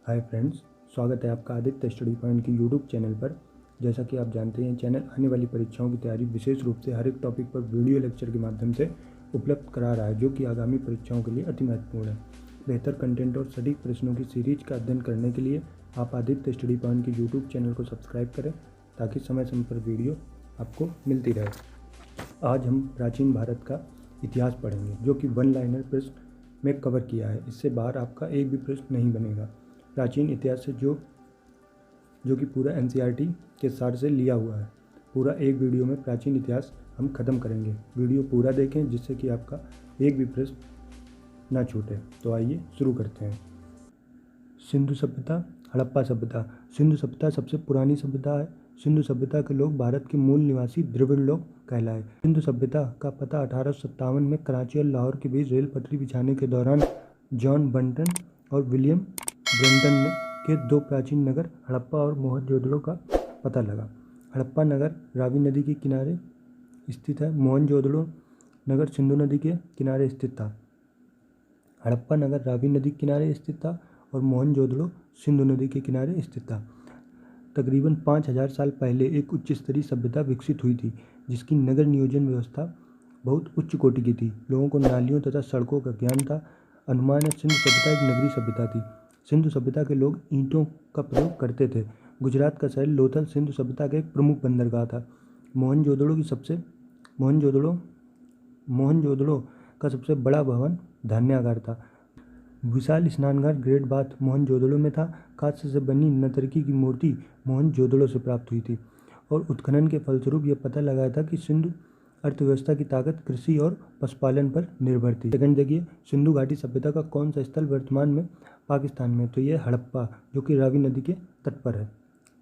Hi friends, स्वागत है आपका आदित्य स्टडी पॉइंट की यूट्यूब चैनल पर। जैसा कि आप जानते हैं, चैनल आने वाली परीक्षाओं की तैयारी विशेष रूप से हर एक टॉपिक पर वीडियो लेक्चर के माध्यम से उपलब्ध करा रहा है, जो कि आगामी परीक्षाओं के लिए अति महत्वपूर्ण है। बेहतर कंटेंट और सटीक प्रश्नों की सीरीज का अध्ययन करने के लिए आप आदित्य स्टडी पॉइंट की यूट्यूब चैनल को सब्सक्राइब करें, ताकि समय समय पर वीडियो आपको मिलती रहे। आज हम प्राचीन भारत का इतिहास पढ़ेंगे, जो कि वन लाइनर प्रश्न में कवर किया है। इससे बाहर आपका एक भी प्रश्न नहीं बनेगा। प्राचीन इतिहास से जो कि पूरा एनसीईआरटी के सार से लिया हुआ है। पूरा एक वीडियो में प्राचीन इतिहास हम ख़त्म करेंगे। वीडियो पूरा देखें, जिससे कि आपका एक भी प्रश्न ना छूटे। तो आइए शुरू करते हैं। सिंधु सभ्यता, हड़प्पा सभ्यता। सिंधु सभ्यता सबसे पुरानी सभ्यता है। सिंधु सभ्यता के लोग भारत के मूल निवासी द्रविड़ लोग कहलाए। सिंधु सभ्यता का पता 1857 में कराची और लाहौर के बीच रेल पटरी बिछाने के दौरान जॉन बंटन और विलियम ब्रेंटन के दो प्राचीन नगर हड़प्पा और मोहनजोदड़ो का पता लगा। हड़प्पा नगर रावी नदी के किनारे स्थित है। मोहनजोदड़ो नगर सिंधु नदी के किनारे स्थित था। हड़प्पा नगर रावी नदी के किनारे स्थित था और मोहनजोदड़ो सिंधु नदी के किनारे स्थित था। तकरीबन 5000 साल पहले एक उच्च स्तरीय सभ्यता विकसित हुई थी, जिसकी नगर नियोजन व्यवस्था बहुत उच्च कोटि की थी। लोगों को नालियों तथा सड़कों का ज्ञान था। अनुमान है सिंधु सभ्यता एक नगरीय सभ्यता थी। सिंधु सभ्यता के लोग ईंटों का प्रयोग करते थे। गुजरात का शहर लोथल सिंधु सभ्यता का एक प्रमुख बंदरगाह था। मोहनजोदड़ो का सबसे बड़ा भवन धान्यागार था। विशाल स्नानघर ग्रेट बाथ मोहनजोदड़ो में था। कांस्य से बनी नर्तकी की मूर्ति मोहनजोदड़ो से प्राप्त हुई थी और उत्खनन के फलस्वरूप यह पता लगाया था कि सिंधु अर्थव्यवस्था की ताकत कृषि और पशुपालन पर निर्भर थी। सेकंड देखिए, सिंधु घाटी सभ्यता का कौन सा स्थल वर्तमान में पाकिस्तान में? तो यह हड़प्पा, जो कि रावी नदी के तट पर है।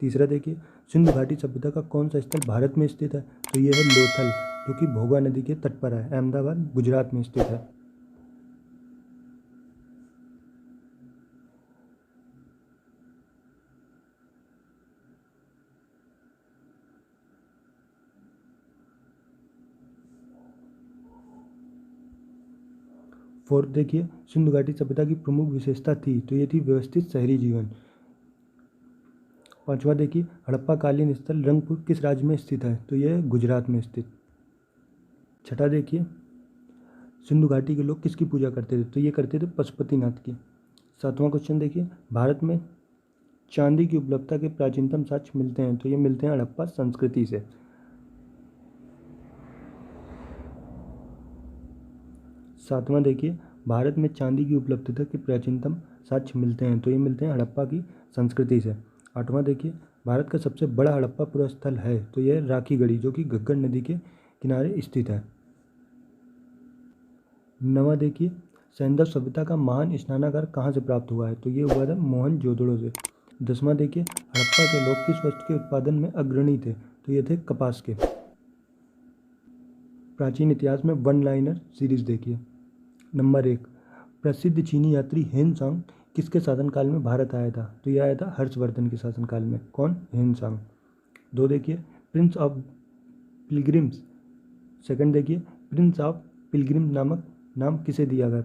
तीसरा देखिए, सिंधु घाटी सभ्यता का कौन सा स्थल भारत में स्थित है? तो यह है लोथल, जो कि भोगा नदी के तट पर है। अहमदाबाद गुजरात में स्थित है। फोर्थ देखिए, सिंधु घाटी सभ्यता की प्रमुख विशेषता थी, तो ये थी व्यवस्थित शहरी जीवन। पांचवा देखिए, हड़प्पा कालीन स्थल रंगपुर किस राज्य में स्थित है? तो यह गुजरात में स्थित। छठा देखिए, सिंधु घाटी के लोग किसकी पूजा करते थे? तो ये करते थे पशुपतिनाथ की। सातवां क्वेश्चन देखिए, भारत में चांदी की उपलब्धता के प्राचीनतम साक्ष्य मिलते हैं? तो ये मिलते हैं हड़प्पा संस्कृति से। सातवां देखिए, भारत में चांदी की उपलब्धता के प्राचीनतम साक्ष्य मिलते हैं? तो ये मिलते हैं हड़प्पा की संस्कृति से। आठवां देखिए, भारत का सबसे बड़ा हड़प्पा पुरा स्थल है? तो यह राखीगढ़ी, जो कि घग्गर नदी के किनारे स्थित है। नवा देखिए, सैंधव सभ्यता का महान स्नानागार कहाँ से प्राप्त हुआ है? तो ये हुआ था मोहनजोदड़ो से। 10वां देखिए, हड़प्पा के लोग किस वस्तु के उत्पादन में अग्रणी थे? तो ये थे कपास के। प्राचीन इतिहास में वन लाइनर सीरीज देखिए। नंबर 1, प्रसिद्ध चीनी यात्री हेनसांग किसके शासनकाल में भारत आया था? तो यह आया था हर्षवर्धन के शासनकाल में। कौन? हेनसांग। 2 देखिए, प्रिंस ऑफ पिलग्रिम्स। सेकंड देखिए, प्रिंस ऑफ पिलग्रिम नामक नाम किसे दिया गया?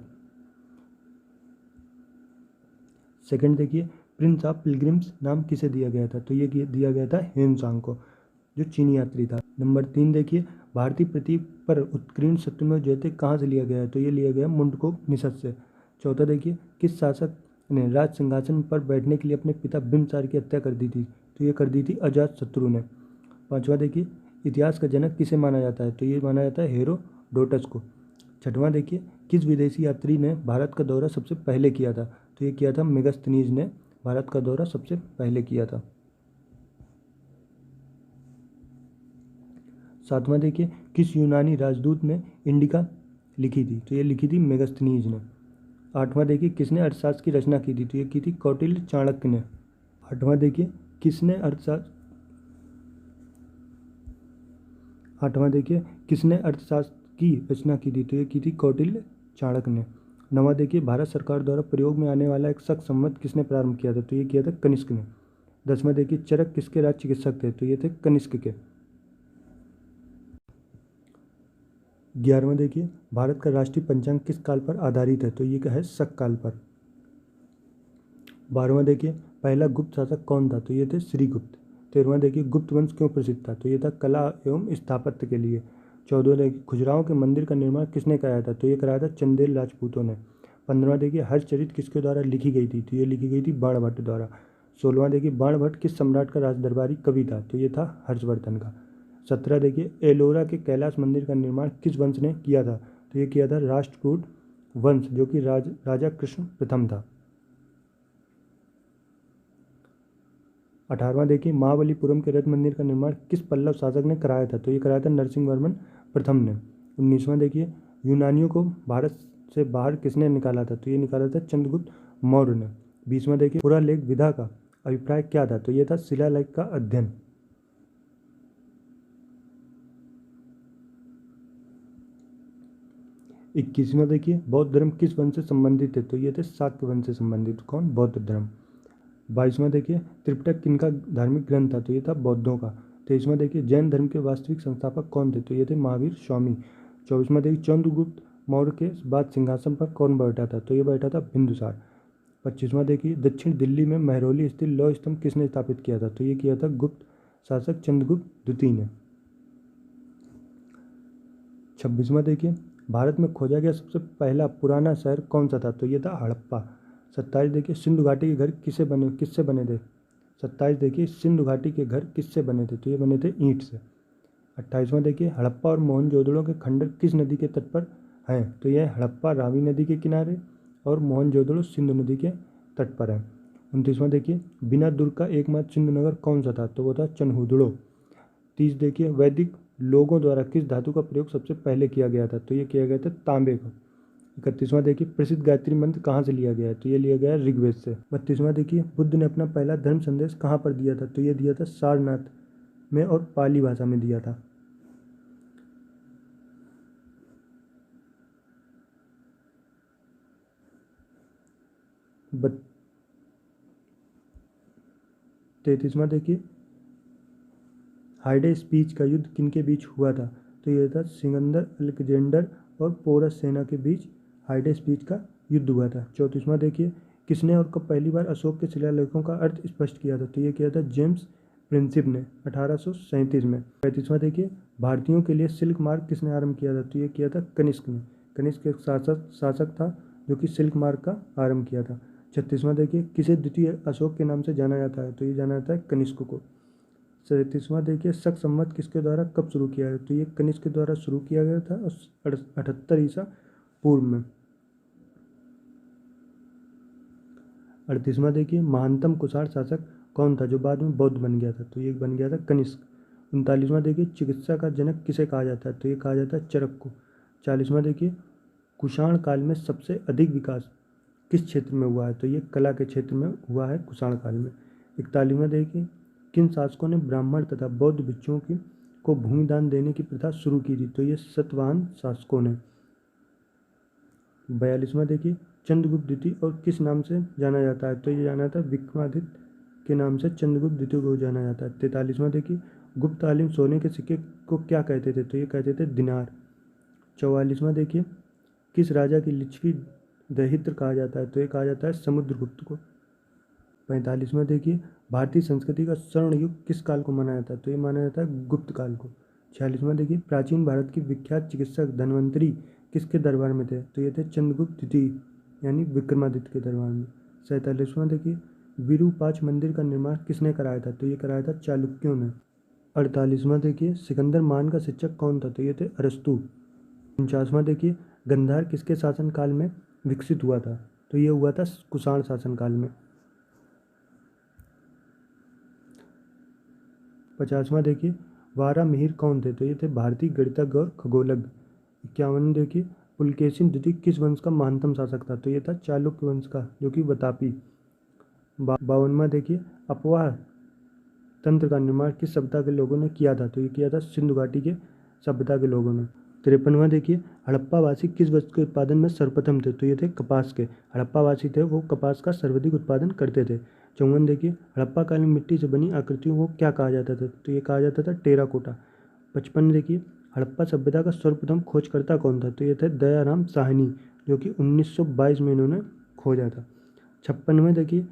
सेकंड देखिए, प्रिंस ऑफ पिलग्रिम्स नाम किसे दिया गया था? तो ये दिया गया था हेनसांग को, जो चीनी यात्री था। नंबर 3 देखिए, भारतीय पृथ्वी पर उत्कीर्ण सत्यमेव जयते कहाँ से लिया गया है? तो ये लिया गया मुंडकोपनिषद से। चौथा देखिए, किस शासक ने राज सिंहासन पर बैठने के लिए अपने पिता बिंबिसार की हत्या कर दी थी? तो ये कर दी थी अजातशत्रु ने। पांचवा देखिए, इतिहास का जनक किसे माना जाता है? तो ये माना जाता है हेरोडोटस को। छठवां देखिए, किस विदेशी यात्री ने भारत का दौरा सबसे पहले किया था? तो ये किया था मेगास्थनीज ने भारत का दौरा सबसे पहले किया था। सातवां देखिए, किस यूनानी राजदूत ने इंडिका लिखी थी? तो ये लिखी थी मेगास्थनीज ने। आठवां देखिए, किसने अर्थशास्त्र की रचना की थी? तो ये की थी कौटिल्य चाणक्य ने। आठवां देखिए, किसने अर्थशास्त्र की रचना की थी? तो ये की थी कौटिल्य चाणक्य ने। नवा देखिए, भारत सरकार द्वारा प्रयोग में आने वाला एक शक संवत किसने प्रारंभ किया था? तो ये किया था कनिष्क ने। 10वां देखिए, चरक किसके राज चिकित्सक थे? तो ये थे कनिष्क के। 11वां देखिए, भारत का राष्ट्रीय पंचांग किस काल पर आधारित है? तो ये क्या है? शक काल पर। 12वां देखिए पहला गुप्त शासक कौन था, तो ये थे श्रीगुप्त। 13वां देखिए गुप्त वंश क्यों प्रसिद्ध था, तो ये था कला एवं स्थापत्य के लिए। 14वां देखिए खजुराहो के मंदिर का निर्माण किसने कराया था, तो ये कराया था चंदेल राजपूतों ने। 15वां देखिए हर्षचरित किसके द्वारा लिखी गई थी, तो ये लिखी गई थी बाणभट्ट द्वारा। 16वां देखिए बाणभट्ट किस सम्राट का राजदरबारी कवि था, तो ये था हर्षवर्धन का। 17 देखिए एलोरा के कैलाश मंदिर का निर्माण किस वंश ने किया था, तो ये किया था राष्ट्रकूट वंश, जो कि राजा कृष्ण प्रथम था। 18वां देखिए महाबलीपुरम के रथ मंदिर का निर्माण किस पल्लव शासक ने कराया था, तो ये कराया था नरसिंह वर्मन प्रथम ने। 19वां देखिए यूनानियों को भारत से बाहर किसने निकाला था, तो ये निकाला था चंद्रगुप्त मौर्य ने। 20वां देखिए पुरालेख विधा का अभिप्राय क्या था, तो ये था शिलालेख का अध्ययन। 21वां देखिए बौद्ध धर्म किस वंश से संबंधित है, तो ये थे शाक्य वंश से संबंधित। कौन, बौद्ध धर्म। 22वां देखिए त्रिपिटक किनका धार्मिक ग्रंथ था, तो ये था बौद्धों का। 23वां देखिए जैन धर्म के वास्तविक संस्थापक कौन थे, तो ये थे महावीर स्वामी। 24वां देखिए चंद्रगुप्त मौर्य के बाद सिंहासन पर कौन बैठा था, तो ये बैठा था बिंदुसार। 25वां देखिए दक्षिण दिल्ली में महरौली स्थित लौह स्तंभ किसने स्थापित किया था, तो ये किया था गुप्त शासक चंद्रगुप्त द्वितीय ने। 26वां देखिए भारत में खोजा गया सबसे पहला पुराना शहर कौन सा था, तो ये था हड़प्पा। 27 देखिए सिंधु घाटी के घर किससे बने थे। 27 देखिए सिंधु घाटी के घर किससे बने थे, तो ये बने थे ईंट से। 28वां देखिए हड़प्पा और मोहनजोदड़ो के खंडर किस नदी के तट पर हैं, तो यह हड़प्पा रावी नदी के किनारे और मोहनजोदड़ो सिंधु नदी के तट पर है। 29वां देखिए बिना दुर्ग का एकमात्र सिंधु नगर कौन सा था, तो वो था चनहुदड़ो। 30 देखिए वैदिक लोगों द्वारा किस धातु का प्रयोग सबसे पहले किया गया था, तो ये किया गया था तांबे का। 31वां देखिए प्रसिद्ध गायत्री मंत्र कहाँ से लिया गया है, तो ये लिया गया है ऋग्वेद से। 32वां देखिए बुद्ध ने अपना पहला धर्म संदेश कहाँ पर दिया था, तो ये दिया था सारनाथ में और पाली भाषा में दिया था। 33वां देखिए हाइडे स्पीच का युद्ध किनके बीच हुआ था, तो यह था सिकंदर अलेक्जेंडर और पोरस सेना के बीच हाइडे स्पीच का युद्ध हुआ था। 34वां देखिए किसने और कब पहली बार अशोक के शिलालेखों का अर्थ स्पष्ट किया था, तो ये किया था जेम्स प्रिंसिप ने 1837 में। 35वां देखिए भारतीयों के लिए सिल्क मार्ग किसने आरंभ किया था, तो ये किया था कनिष्क ने। कनिष्क एक शासक था जो कि सिल्क मार्ग का आरंभ किया था। 36वां देखिए किसे द्वितीय अशोक के नाम से जाना जाता है, तो ये जाना जाता है कनिष्क को। 37वां देखिए शक संवत किसके द्वारा कब शुरू किया गया, तो ये कनिष्क के द्वारा शुरू किया गया था 78 ईसा पूर्व में। 38वां देखिए महानतम कुषाण शासक कौन था जो बाद में बौद्ध बन गया था, तो ये बन गया था कनिष्क। 39वां देखिए चिकित्सा का जनक किसे कहा जाता है, तो ये कहा जाता है चरक को। 40वां देखिए कुषाण काल में सबसे अधिक विकास किस क्षेत्र में हुआ है, तो ये कला के क्षेत्र में हुआ है कुषाण काल में। 41वां देखिए किन शासकों ने ब्राह्मण तथा बौद्ध भिक्षुओं को भूमिदान देने की प्रथा शुरू की थी, तो ये सतवाहन शासकों ने। 42वां देखिए चंद्रगुप्त द्वितीय और किस नाम से जाना जाता है, तो ये जाना जाता है विक्रमादित्य के नाम से चंद्रगुप्त द्वितीय को जाना जाता है। 43वां देखिए गुप्त तालीम सोने के सिक्के को क्या कहते थे, तो ये कहते थे दिनार। 44वां देखिए किस राजा की लिच्छवी दहित्र कहा जाता है, तो ये कहा जाता है समुद्रगुप्त को। 45वां देखिए भारतीय संस्कृति का स्वर्ण युग किस काल को माना जाता है, तो ये माना जाता है गुप्त काल को। 46वां देखिए प्राचीन भारत की विख्यात चिकित्सक धन्वंतरी किसके दरबार में थे, तो ये थे चंद्रगुप्त द्वितीय यानी विक्रमादित्य के दरबार में। 47वां देखिए विरूपाक्ष मंदिर का निर्माण किसने कराया था, तो ये कराया था चालुक्यों ने। 48वां देखिए सिकंदर महान का शिक्षक कौन था, तो ये थे अरस्तु। 49वां देखिए गंधार किसके शासनकाल में विकसित हुआ था, तो ये हुआ था कुषाण शासनकाल में। 50वां देखिए वारामिहिर कौन थे, तो ये थे भारतीय गणितज्ञ और खगोलज्ञ। 51वां देखिए पुलकेशिन द्वितीय किस वंश का महानतम शासक था, तो ये था चालुक्य वंश का जो कि वतापी। 52वां देखिए अपवाह तंत्र का निर्माण किस सभ्यता के लोगों ने किया था, तो ये किया था सिंधु घाटी के सभ्यता के लोगों ने। 53वां देखिए हड़प्पावासी किस वस्तु के उत्पादन में सर्वप्रथम थे, तो ये थे कपास के। हड़प्पावासी थे वो कपास का सर्वाधिक उत्पादन करते थे। 54 देखिए हड़प्पा काल में मिट्टी से बनी आकृतियों को क्या कहा जाता था, तो ये कहा जाता था टेराकोटा। 55 देखिए हड़प्पा सभ्यता का सर्वप्रथम खोजकर्ता कौन था, तो ये थे दयाराम साहनी जो कि 1922 में इन्होंने खोजा था। 56वें देखिए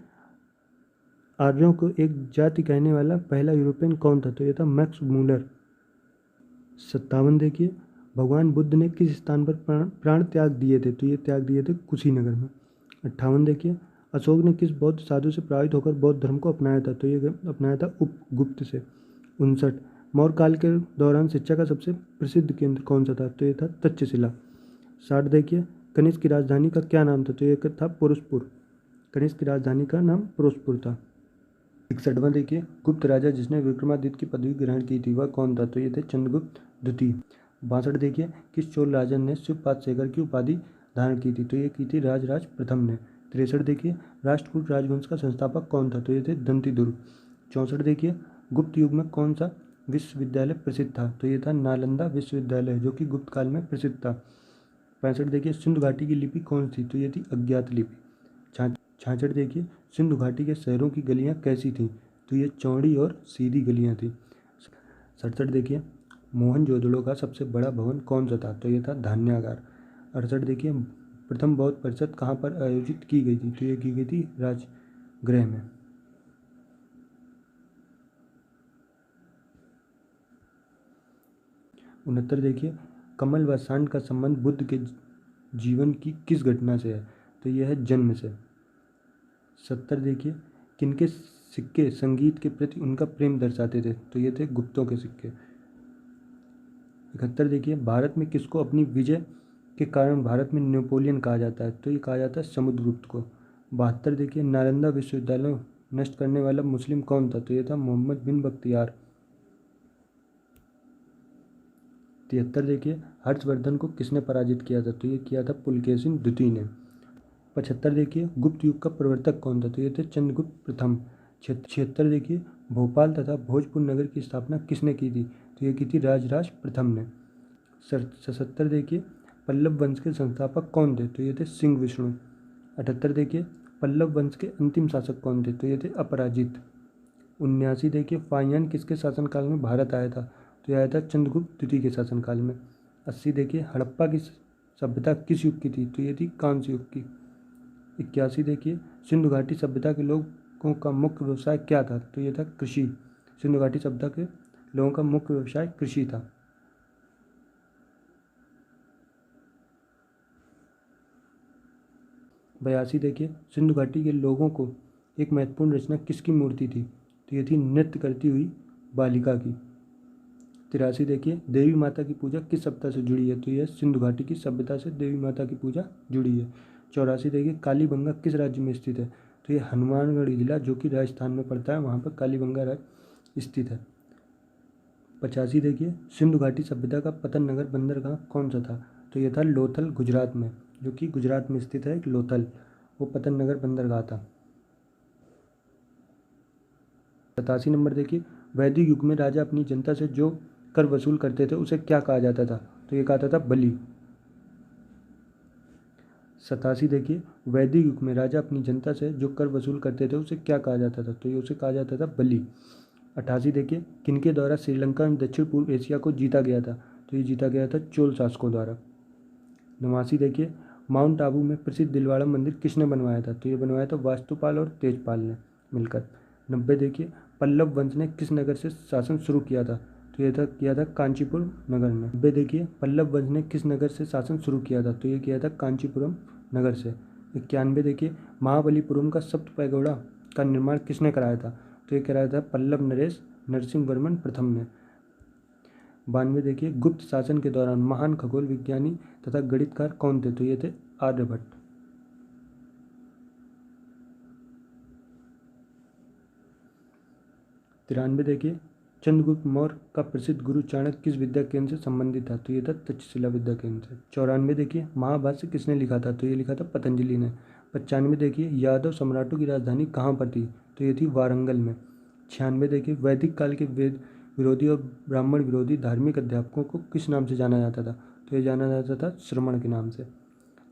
आर्यों को एक जाति कहने वाला पहला यूरोपियन कौन था? तो ये था मैक्स मूलर। 57 देखिए, भगवान बुद्ध ने किस स्थान पर प्राण त्याग दिए थे? तो ये त्याग दिए थे कुशीनगर में। 58 देखिए, अशोक ने किस बौद्ध साधु से प्रभावित होकर बौद्ध धर्म को अपनाया था? तो ये अपनाया था उपगुप्त से। 59, मौर्य काल के दौरान शिक्षा का सबसे प्रसिद्ध केंद्र कौन सा था? तो ये था तक्षशिला। 60 देखिए, कनिष्क की राजधानी का क्या नाम था? तो ये था पुरुषपुर। कनिष्क की राजधानी का नाम पुरुषपुर था। 61वां देखिए, गुप्त राजा जिसने विक्रमादित्य की पदवी ग्रहण की थी वह कौन था? तो ये थे चंद्रगुप्त द्वितीय। 62 देखिए, किस चोल राजन ने शिवपाद शेखर की उपाधि धारण की थी? तो ये की थी राजराज प्रथम ने। 63 देखिए, राष्ट्रकूट राजवंश का संस्थापक कौन था? तो ये थे दंतीदुर्ग। 64 देखिए, गुप्त युग में कौन सा विश्वविद्यालय प्रसिद्ध था? तो ये था नालंदा विश्वविद्यालय, जो कि गुप्त काल में प्रसिद्ध था। 65 देखिए, सिंधु घाटी की लिपि कौन सी? तो ये थी अज्ञात लिपि। 66 देखिए, सिंधु घाटी के शहरों की गलियां कैसी थीं? तो ये चौड़ी और सीधी गलियां थी। 67 देखिए, मोहनजोदड़ो का सबसे बड़ा भवन कौन सा था? तो ये था धान्यागार। 68 देखिए, प्रथम बौद्ध परिषद कहाँ पर आयोजित की गई थी? तो ये की गई थी राजगृह में। 69 देखिए, कमल व सांड का संबंध बुद्ध के जीवन की किस घटना से है? तो यह है जन्म से। 70 देखिए, किनके सिक्के संगीत के प्रति उनका प्रेम दर्शाते थे? तो ये थे गुप्तों के सिक्के। 71 देखिए, भारत में किसको अपनी विजय के कारण भारत में नेपोलियन कहा जाता है? तो ये कहा जाता है समुद्रगुप्त को। 72 देखिए, नालंदा विश्वविद्यालय नष्ट करने वाला मुस्लिम कौन था? तो ये था मोहम्मद बिन बख्तियार। 73 देखिए, हर्षवर्धन को किसने पराजित किया था? तो ये किया था पुलकेशिन द्वितीय ने। 75 देखिए, गुप्त युग का प्रवर्तक कौन था? तो ये थे चंद्रगुप्त प्रथम। 76 देखिए, भोपाल तथा भोजपुर नगर की स्थापना किसने की थी? तो ये की थी राजराज प्रथम ने। 77 देखिए, पल्लव वंश के संस्थापक कौन थे? तो ये थे सिंह विष्णु। 78 देखिए, पल्लव वंश के अंतिम शासक कौन थे? तो ये थे अपराजित। 79 देखिए, फाहियान किसके शासनकाल में भारत आया था? तो यह आया था चंद्रगुप्त द्वितीय के शासनकाल में। 80 देखिए, हड़प्पा की सभ्यता किस युग की थी? तो ये थी कांस्य युग की। 81 देखिए, सिंधु घाटी सभ्यता के लोगों का मुख्य व्यवसाय क्या था? तो ये था कृषि। सिंधु घाटी सभ्यता के लोगों का मुख्य व्यवसाय कृषि था। 82 देखिए, सिंधु घाटी के लोगों को एक महत्वपूर्ण रचना किसकी मूर्ति थी? तो ये थी नृत्य करती हुई बालिका की। 83 देखिए, देवी माता की पूजा किस सभ्यता से जुड़ी है? तो यह सिंधु घाटी की सभ्यता से देवी माता की पूजा जुड़ी है। 84 देखिए, कालीबंगा किस राज्य में स्थित है? तो ये हनुमानगढ़ जिला, जो कि राजस्थान में पड़ता है, वहाँ पर कालीबंगा राज्य स्थित है। 85 देखिए, सिंधु घाटी सभ्यता का पतन नगर बंदरगाह कौन सा था? तो यह था लोथल, गुजरात में, जो कि गुजरात में स्थित है एक लोथल, वो पतन नगर बंदरगाह था। 87 नंबर देखिए, वैदिक युग में राजा अपनी जनता से जो कर वसूल करते थे उसे क्या कहा जाता था? तो ये कहा था बलि। 87 देखिए, वैदिक युग में राजा अपनी जनता से जो कर वसूल करते थे उसे क्या कहा जाता था? तो ये उसे कहा जाता था बलि। 88 देखिए, किनके द्वारा श्रीलंका एवं दक्षिण पूर्व एशिया को जीता गया था? तो ये जीता गया था चोल शासकों द्वारा। 89 देखिए, माउंट आबू में प्रसिद्ध दिलवाड़ा मंदिर किसने बनवाया था? तो ये बनवाया था वास्तुपाल और तेजपाल ने मिलकर। 90 देखिए, पल्लव वंश ने किस नगर से शासन शुरू किया था? तो ये किया था कांचीपुर नगर ने। 90 देखिए, पल्लव वंश ने किस नगर से शासन शुरू किया था? तो ये किया था कांचीपुरम नगर से। 91 देखिए, महाबलीपुरम का सप्त पैगोड़ा का निर्माण किसने कराया था? तो ये कराया था पल्लव नरेश नरसिंह वर्मन प्रथम ने। 92 देखिए, गुप्त शासन के दौरान महान खगोल विज्ञानी तथा गणितकार कौन थे? तो ये थे आर्यभट्ट। 93 देखिए, चंद्रगुप्त मौर्य का प्रसिद्ध गुरु चाणक्य किस विद्या केंद्र से संबंधित था? तो ये था तक्षशिला विद्या केंद्र से। 94 देखिए, महाभाष्य किसने लिखा था? तो ये लिखा था पतंजलि ने। 95 देखिए, यादव सम्राटों की राजधानी कहाँ पर थी? तो ये थी वारंगल में। 96 देखिए, वैदिक काल के वेद विरोधी और ब्राह्मण विरोधी धार्मिक अध्यापकों को किस नाम से जाना जाता था? तो ये जाना जाता था श्रमण के नाम से।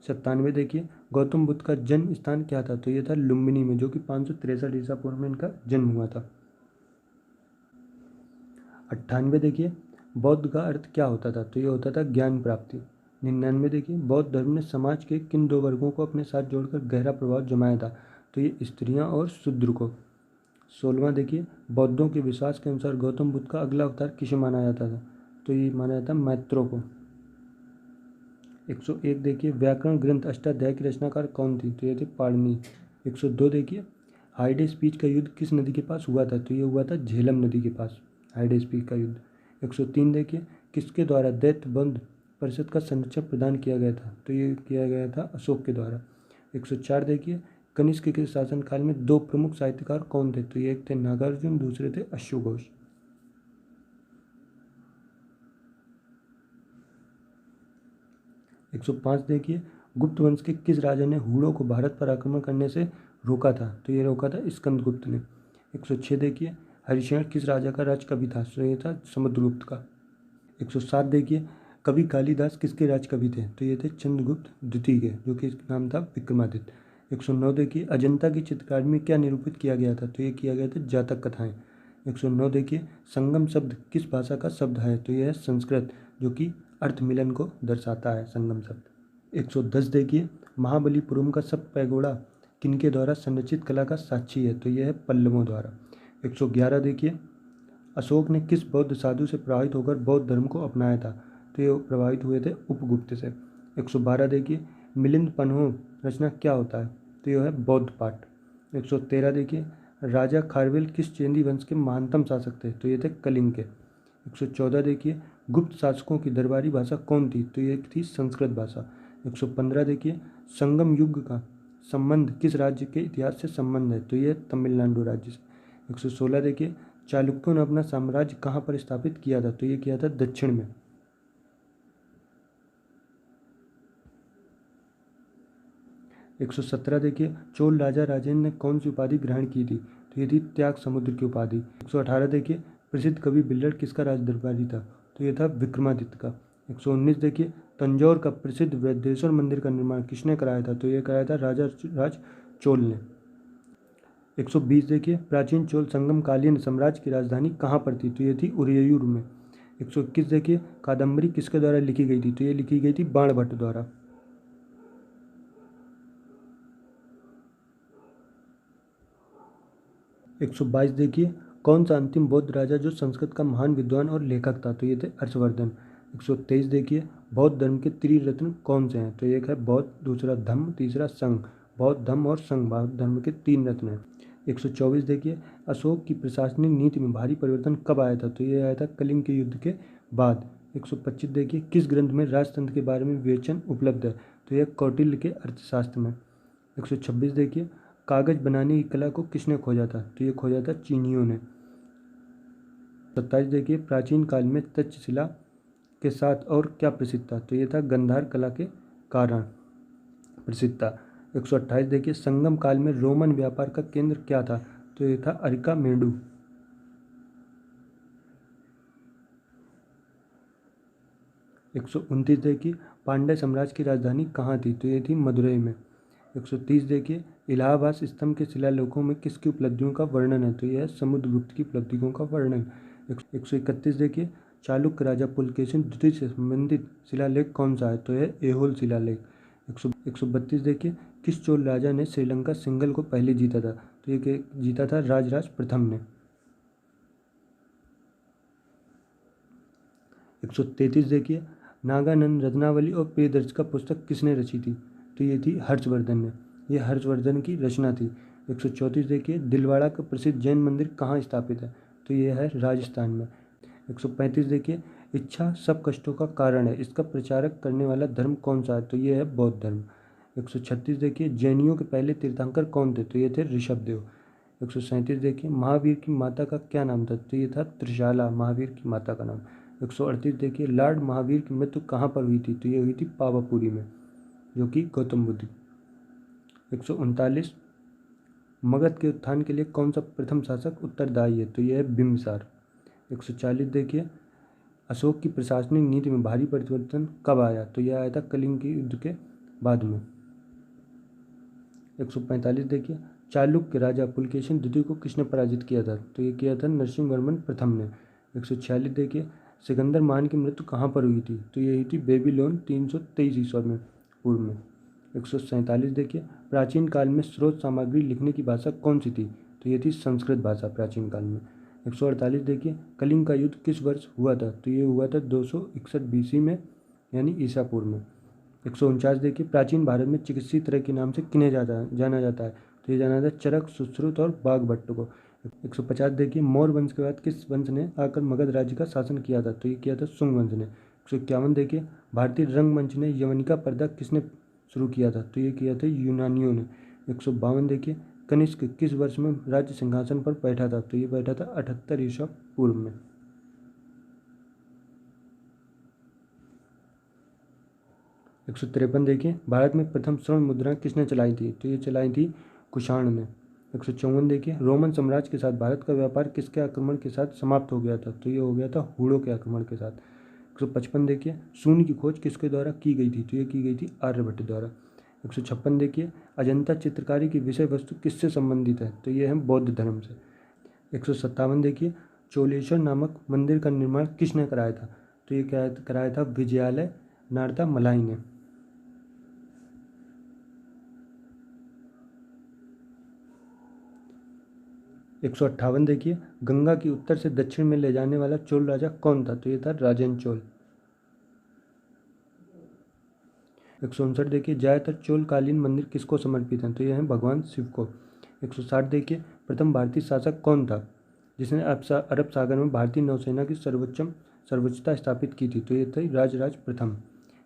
97 देखिए, गौतम बुद्ध का जन्म स्थान क्या था? तो ये था लुम्बिनी में, जो कि 563 ईसा पूर्व में इनका जन्म हुआ था। 98 देखिए, बौद्ध का अर्थ क्या होता था? तो ये होता था ज्ञान प्राप्ति। 99 देखिए, बौद्ध धर्म ने समाज के किन दो वर्गों को अपने साथ जोड़कर गहरा प्रभाव जमाया था? तो ये स्त्रियां और शूद्र को। 16वां देखिए, बौद्धों के विश्वास के अनुसार गौतम बुद्ध का अगला अवतार किसे माना जाता था? तो ये माना जाता मैत्रो को। 101 देखिए, व्याकरण ग्रंथ अष्टाध्याय की रचनाकार कौन थी? तो ये थे पाणिनि। 102 देखिए, हाइडेस स्पीच का युद्ध किस नदी के पास हुआ था? तो ये हुआ था झेलम नदी के पास, हाइडेस स्पीच का युद्ध। 103 देखिए, किसके द्वारा दैत्य बंध परिषद का संरक्षण प्रदान किया गया था? तो ये किया गया था अशोक के द्वारा। 104 देखिए, कनिष्क के शासनकाल में दो प्रमुख साहित्यकार कौन थे? तो ये एक थे नागार्जुन, दूसरे थे अश्वघोष। 105 देखिए, गुप्त वंश के किस राजा ने हूणों को भारत पर आक्रमण करने से रोका था? तो ये रोका था स्कंदगुप्त ने। 106 देखिए, हरिशरण किस राजा का राजकवि था? तो ये था समुद्रगुप्त का। 107 देखिए, कवि कालिदास किसके राजकवि थे? तो ये थे चंद्रगुप्त द्वितीय के, जो कि इसका नाम था विक्रमादित्य। 109 देखिए, अजंता की चित्रकारी में क्या निरूपित किया गया था? तो ये किया गया था जातक कथाएं। 109 देखिए, संगम शब्द किस भाषा का शब्द है? तो यह है संस्कृत, जो कि अर्थ मिलन को दर्शाता है संगम शब्द। 110 देखिए, महाबलीपुरम का सब पैगोड़ा किनके द्वारा संरचित कला का साक्षी है? तो यह है पल्लवों द्वारा। 111 देखिए, अशोक ने किस बौद्ध साधु से प्रभावित होकर बौद्ध धर्म को अपनाया था? तो ये प्रभावित हुए थे उपगुप्त से। 112 देखिए, मिलिंद पन्हो रचना क्या होता है? तो यह है बौद्ध पाठ। 113 देखिए, राजा खारवेल किस चेंदी वंश के महानतम शासक थे? तो ये थे कलिंग के। 114 देखिए, गुप्त शासकों की दरबारी भाषा कौन थी? तो ये थी संस्कृत भाषा। 115 देखिए, संगम युग का संबंध किस राज्य के इतिहास से संबंध है? तो ये तमिलनाडु राज्य से। 116 देखिए, चालुक्यों ने अपना साम्राज्य कहाँ पर स्थापित किया था? तो ये किया था दक्षिण में। 117 देखिए, चोल राजा राजेंद्र ने कौन सी उपाधि ग्रहण की थी? तो ये थी त्याग समुद्र की उपाधि। 118 देखिए, प्रसिद्ध कवि बिल्लर किसका राज दरबारी था? तो ये था विक्रमादित्य का। 119 देखिए, तंजौर का प्रसिद्ध वृद्धेश्वर मंदिर का निर्माण किसने कराया था? तो ये कराया था राजा राज चोल ने। 120 देखिए, प्राचीन चोल संगमकालीन साम्राज्य की राजधानी कहाँ पर थी? तो ये थी उदययूर में। 121 देखिए, कादम्बरी किसके द्वारा लिखी गई थी? तो ये लिखी गई थी बाणभट्ट द्वारा। 122 देखिए, कौन सा अंतिम बौद्ध राजा जो संस्कृत का महान विद्वान और लेखक था? तो ये थे हर्षवर्धन। 123 देखिए, बौद्ध धर्म के त्रिरत्न कौन से हैं? तो एक है बौद्ध, दूसरा धम्म, तीसरा संघ। बौद्ध, धम्म और संघ बौद्ध धर्म के 3 रत्न हैं। 124 देखिए, अशोक की प्रशासनिक नीति में भारी परिवर्तन कब आया था? तो ये आया था कलिंग के युद्ध के बाद। 125 देखिए, किस ग्रंथ में राजतंत्र के बारे में विवेचन उपलब्ध है? तो यह कौटिल्य के अर्थशास्त्र में। 126 देखिए, कागज बनाने की कला को किसने खोजा था? तो ये खोजा था चीनियों ने। 27 देखिए, प्राचीन काल में तक्षशिला के साथ और क्या प्रसिद्ध था? तो ये था गंधार कला के कारण प्रसिद्ध था। 128 देखिए, संगम काल में रोमन व्यापार का केंद्र क्या था? तो ये था अरिका मेंडू। 129 देखिए, पांड्य साम्राज्य की राजधानी कहाँ थी? तो ये थी मदुरई में। 130 देखिए, इलाहाबाद स्तंभ के शिलालेखों में किसकी उपलब्धियों का वर्णन है? तो यह है समुद्रगुप्त की उपलब्धियों का वर्णन। 131 देखिए, चालुक्य राजा पुलकेशिन द्वितीय से संबंधित शिलालेख कौन सा है? तो यह ऐहोल शिलालेख। 132 देखिए, किस चोल राजा ने श्रीलंका सिंगल को पहले जीता था? तो ये जीता था राजराज प्रथम ने। 133 देखिए, नागानंद रत्नावली और प्रियदर्शिका पुस्तक किसने रची थी? तो ये थी हर्षवर्धन ने। ये हर्षवर्धन की रचना थी। 134 देखिए, दिलवाड़ा का प्रसिद्ध जैन मंदिर कहाँ स्थापित है? तो ये है राजस्थान में। 135 देखिए, इच्छा सब कष्टों का कारण है, इसका प्रचारक करने वाला धर्म कौन सा है? तो ये है बौद्ध धर्म। 136 देखिए, जैनियों के पहले तीर्थंकर कौन थे? तो ये थे ऋषभदेव। 137 देखिए, महावीर की माता का क्या नाम था? तो ये था त्रिशाला, महावीर की माता का नाम। 138 देखिए, लॉर्ड महावीर की मृत्यु कहाँ पर हुई थी? तो ये हुई थी पावापुरी में, जो कि गौतम बुद्ध। 139, मगध के उत्थान के लिए कौन सा प्रथम शासक उत्तरदायी है? तो यह है बिंबिसार। 140 देखिए, अशोक की प्रशासनिक नीति में भारी परिवर्तन कब आया? तो यह आया था कलिंग के युद्ध के बाद में। 145 देखिए, चालुक्य राजा पुलकेशिन द्वितीय को किसने पराजित किया था? तो ये किया था नरसिंहवर्मन प्रथम ने। 146 देखिए, सिकंदर महान की मृत्यु कहाँ पर हुई थी? तो ये हुई थी बेबीलोन 323 ईस्वी में पूर्व में। 147 देखिए, प्राचीन काल में स्रोत सामग्री लिखने की भाषा कौन सी थी? तो ये थी संस्कृत भाषा प्राचीन काल में। 148 देखिए, कलिंग का युद्ध किस वर्ष हुआ था? तो ये हुआ था 261 BC में, यानी ईसा पूर्व में। 149 देखिए, प्राचीन भारत में चिकित्सीय तरह के नाम से किन्हें जाना जाता है? तो ये जाना जाता है चरक, सुश्रुत और बाघभट्ट को। 150 देखिए, मौर्य वंश के बाद किस वंश ने आकर मगध राज्य का शासन किया था? तो ये किया था शुंग वंश ने। 151 देखिए, भारतीय रंगमंच ने यवनिका पर्दा किसने शुरू किया था? तो ये किया था यूनानियों ने। 152 देखिए, कनिष्क किस वर्ष में राज्य सिंहासन पर बैठा था? तो ये बैठा था 78 ईसा पूर्व में। 153 देखिए, भारत में प्रथम स्वर्ण मुद्रा किसने चलाई थी? तो ये चलाई थी कुषाण ने। 154 देखिए, रोमन साम्राज्य के साथ भारत का व्यापार किसके आक्रमण के साथ समाप्त हो गया था? तो ये हो गया था हूणों के आक्रमण के साथ। 155 देखिए, शून्य की खोज किसके द्वारा की गई थी? तो ये की गई थी आर्यभट्ट द्वारा। 156 देखिए, अजंता चित्रकारी की विषय वस्तु किससे संबंधित है? तो ये है बौद्ध धर्म से। 157 देखिए, चोलेश्वर नामक मंदिर का निर्माण किसने कराया था? तो ये कराया था विजयालय नारदा मलाई ने। 158 देखिए, गंगा की उत्तर से दक्षिण में ले जाने वाला चोल राजा कौन था? तो ये था राजन चोल। 159 देखिए, ज़्यादातर चोलकालीन मंदिर किसको समर्पित हैं? तो ये हैं भगवान शिव को। 160 देखिए, प्रथम भारतीय शासक कौन था जिसने अरब सागर में भारतीय नौसेना की सर्वोच्चता स्थापित की थी? तो ये थे राजराज प्रथम।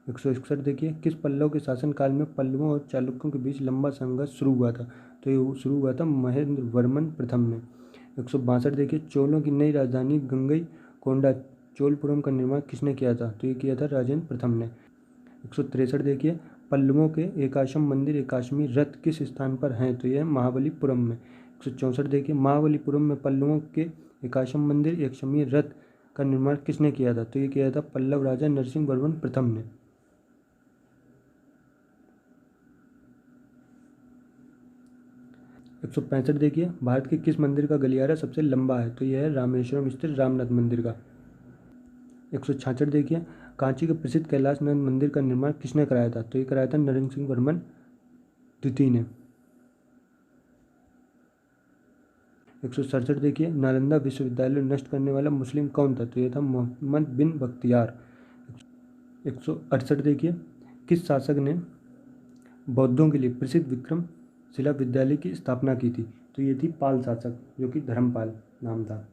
161 देखिए, किस पल्लव के शासनकाल में पल्लवों और चालुक्यों के बीच लंबा संघर्ष शुरू हुआ था? तो ये शुरू हुआ था महेंद्र वर्मन प्रथम ने। 162 देखिए, चोलों की नई राजधानी गंगई कोंडा चोलपुरम का निर्माण किसने किया था? तो ये किया था राजेंद्र प्रथम ने। 163 देखिए, पल्लवों के एकाशम मंदिर एकाशमी रथ किस स्थान पर हैं? तो ये है महाबलीपुरम में। 164 देखिए, महाबलीपुरम में पल्लवों के एकाशम मंदिर एकशमी रथ का निर्माण किसने किया था? तो ये किया था पल्लव राजा नरसिंह वर्मन प्रथम ने। 165 देखिए, भारत के किस मंदिर का गलियारा सबसे लंबा है? तो यह है रामेश्वरम स्थित रामनाथ मंदिर का। 166 देखिए, कांची के प्रसिद्ध कैलाशनाथ मंदिर का निर्माण किसने कराया था? तो ये कराया था नरसिंह वर्मन द्वितीय ने। 167 देखिए, नालंदा विश्वविद्यालय नष्ट करने वाला मुस्लिम कौन था? तो यह था मोहम्मद बिन बख्तियार। 168 देखिए, किस शासक ने बौद्धों के लिए प्रसिद्ध विक्रमशिला विद्यालय की स्थापना की थी? तो ये थी पाल शासक, जो कि धर्मपाल नाम था।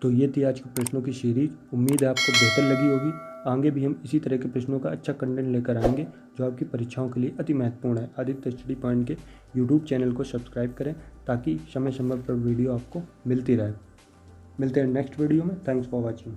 तो ये थी आज के प्रश्नों की सीरीज। उम्मीद है आपको बेहतर लगी होगी। आगे भी हम इसी तरह के प्रश्नों का अच्छा कंटेंट लेकर आएंगे जो आपकी परीक्षाओं के लिए अति महत्वपूर्ण है। आदित्य स्टडी पॉइंट के यूट्यूब चैनल को सब्सक्राइब करें ताकि समय समय पर वीडियो आपको मिलती रहे। मिलते हैं नेक्स्ट वीडियो में। Thanks for watching.